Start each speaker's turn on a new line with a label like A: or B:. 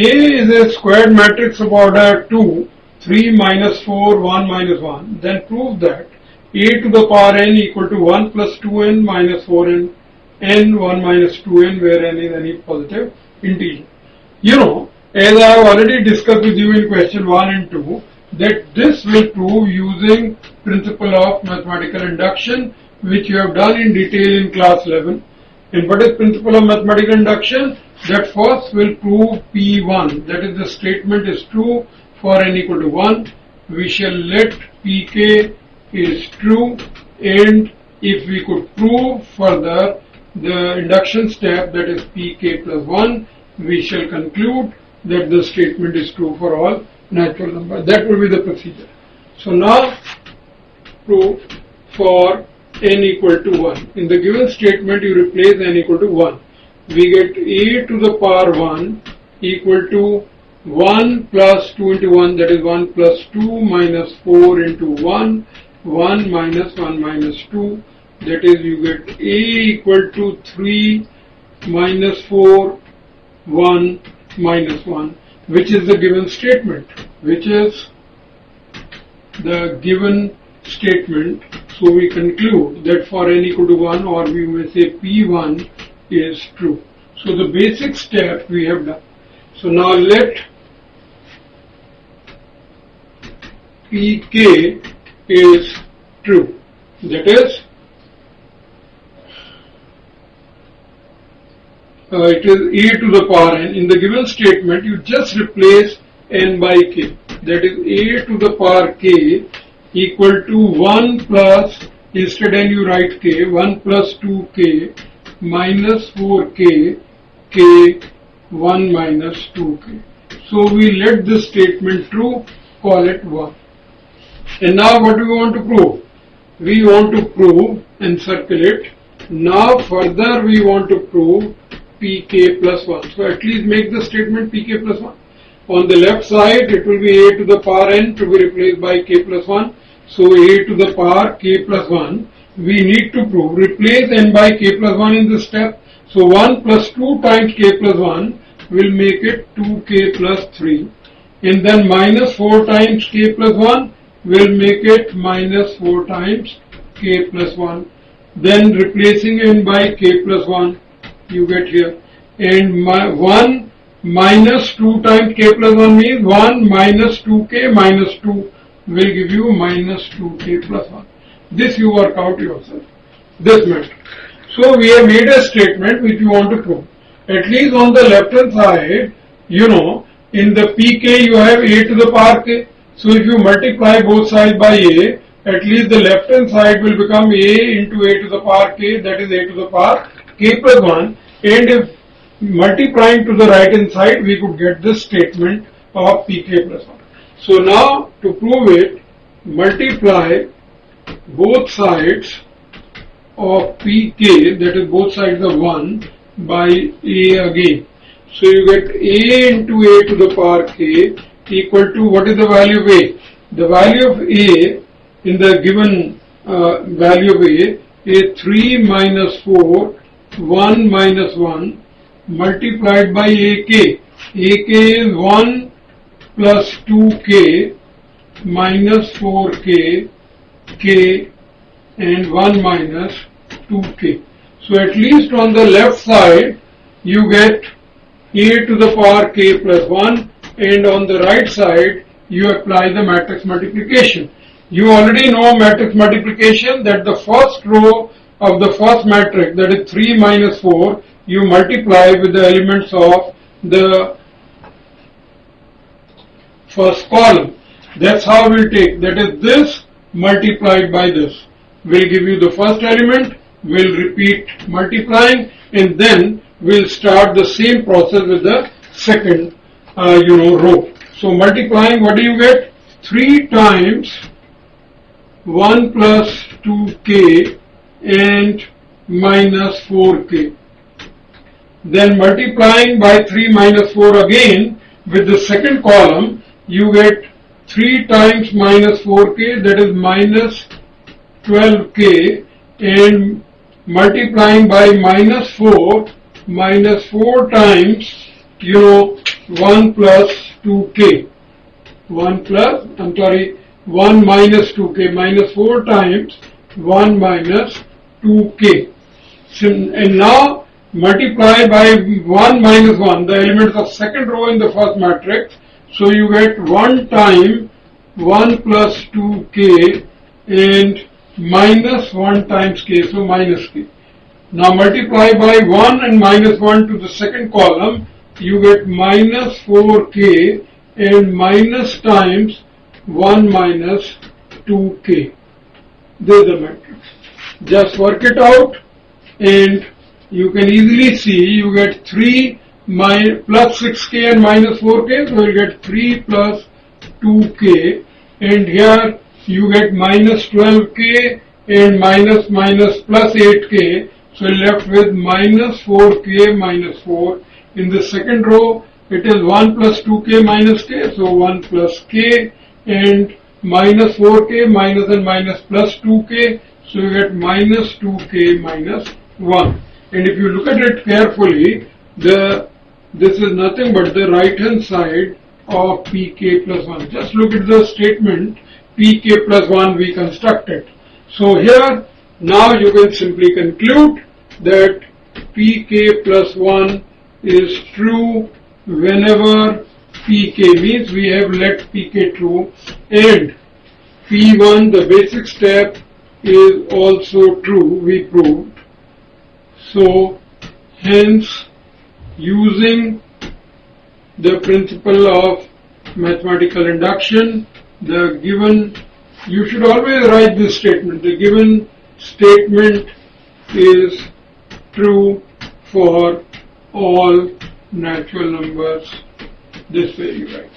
A: is a squared matrix of order 2, 3 minus 4, 1 minus 1, then prove that a to the power n equal to 1 plus 2n minus 4n, n 1 minus 2n, where n is any positive integer. You know, as I have already discussed with you in question 1 and 2, that this will prove using principle of mathematical induction, which you have done in detail in class 11. And what is principle of mathematical induction? That first will prove P1, that is the statement is true for n equal to 1. We shall let Pk is true, and if we could prove further the induction step, that is Pk plus 1, we shall conclude that the statement is true for all natural numbers. That will be the procedure. So now proof for n equal to 1. In the given statement, you replace n equal to 1. We get a to the power 1 equal to 1 plus 2 into 1, that is 1 plus 2 minus 4 into 1, 1 minus 1 minus 2, that is you get a equal to 3 minus 4, 1 minus 1, which is the given statement, which is the given statement. So we conclude that for n equal to 1, or we may say P1 is true. So the basic step we have done. So now let Pk is true. That is, it is a to the power n. In the given statement, you just replace n by k. That is a to the power k equal to 1 plus, instead n you write k, 1 plus 2k minus 4k, k 1 minus 2k. So we let this statement true, call it 1. And now what do we want to prove? We want to prove and circle it. Now further we want to prove Pk plus 1. So at least make the statement Pk plus 1. On the left side it will be a to the power n to be replaced by k plus 1. So a to the power k plus 1. We need to prove, replace n by k plus 1 in this step. So 1 plus 2 times k plus 1 will make it 2k plus 3. And then minus 4 times k plus 1 will make it minus 4 times k plus 1. Then replacing n by k plus 1, you get here. And 1 minus 2 times k plus 1 means 1 minus 2k minus 2 will give you minus 2k plus 1. This you work out yourself, this matter. So we have made a statement which we want to prove. At least on the left hand side, you know, in the Pk you have a to the power k. So if you multiply both sides by a, at least the left hand side will become a into a to the power k, that is a to the power k plus 1. And if multiplying to the right hand side, we could get this statement of Pk plus 1. So now to prove it, multiply both sides of Pk, that is both sides of 1, by a again. So you get a into a to the power k equal to, what is the value of a? The value of a in the given value of a is 3 minus 4, 1 minus 1 multiplied by ak. Ak is 1 plus 2k minus 4k, k, and 1 minus 2k. So at least on the left side you get a to the power k plus 1, and on the right side you apply the matrix multiplication. You already know matrix multiplication, that the first row of the first matrix, that is 3 minus 4, you multiply with the elements of the first column. That's how we'll take, that is this multiplied by this will give you the first element. We'll repeat multiplying, and then we'll start the same process with the second row. So multiplying, what do you get? 3 times 1 plus 2k and minus 4k. Then multiplying by 3 minus 4 again with the second column, you get 3 times minus 4k, that is minus 12k, and multiplying by minus 4 times 1 plus 2k. 1 minus 2k, minus 4 times 1 minus 2k. And now multiply by 1 minus 1, the elements of second row in the first matrix. So you get 1 time 1 plus 2k and minus 1 times k, so minus k. Now multiply by 1 and minus 1 to the second column, you get minus 4k and minus times 1 minus 2k. This is the matrix. Just work it out and you can easily see you get 3 plus 6k and minus 4k, so you get 3 plus 2k, and here you get minus 12k and minus plus 8k, so you're left with minus 4k minus 4. In the second row it is 1 plus 2k minus k, so 1 plus k, and minus 4k minus and minus plus 2k, so you get minus 2k minus 1. And if you look at it carefully, this is nothing but the right hand side of pk plus 1. Just look at the statement pk plus 1 we constructed. So here now you can simply conclude that pk plus 1 is true whenever pk means we have let pk true, and p1, the basic step, is also true, we proved. So hence, using the principle of mathematical induction, the given, you should always write this statement, the given statement is true for all natural numbers. This way you write.